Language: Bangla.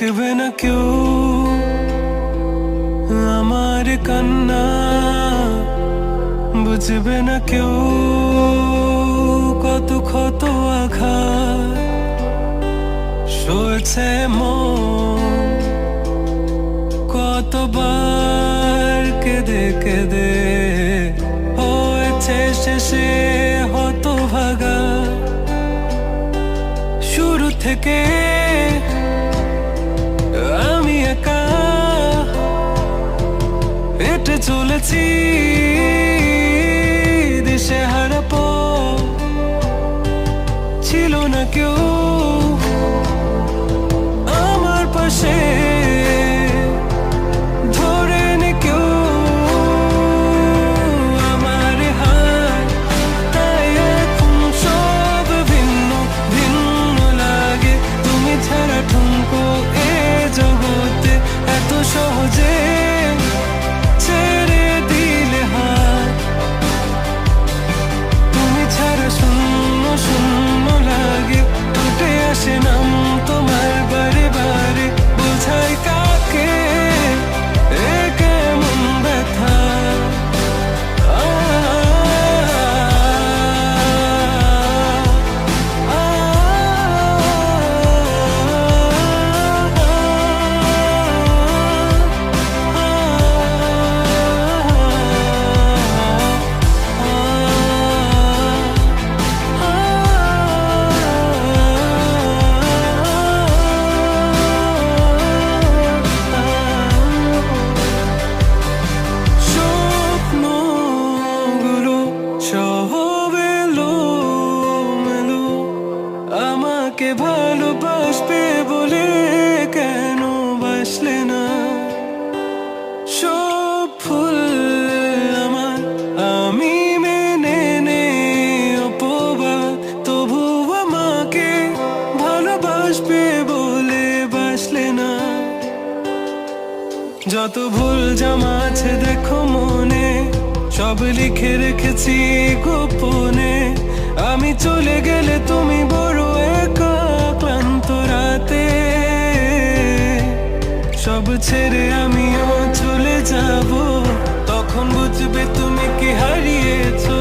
দেখবে না কেউ আমার কান্না, বুঝবে না কেউ কত ক্ষত আঘাত সয়েছে মন, কতবার কেঁদে কেঁদে হয়েছে শেষে হতভাগা। শুরু থেকে আমি একা হেঁটে চলেছি দিশেহারা পথ, ছিল না কেউ আমার পাশে ধরে নে কেউ আমার হাত, তাই এখন সব ভিন্ন ভিন্ন লাগে। তুমি ছাড়া ঠুনকো এ জগতে এত সহজে ছেড়ে দিলে হাত, তুমি ছাড়া শূন্য শূন্য লাগে। উঠে আসে নাম তোমার বারে বারে, বোঝাই কাকে এ কেমন ব্যথা। আমাকে ভালোবাসবে বলে কেন বাসলে না? সব ফুল আমার আমি মেনে নে অপবাদ, তবু আমাকে ভালোবাসবে বলে বাসলে না। যত ভুল জামা আছে দেখো মনে, সব লিখে রেখেছি গোপনে। আমি চলে গেলে তুমি বড় একা ক্লান্ত রাতে, সব ছেড়ে আমিও চলে যাব, তখন বুঝবে তুমি কি হারিয়েছো।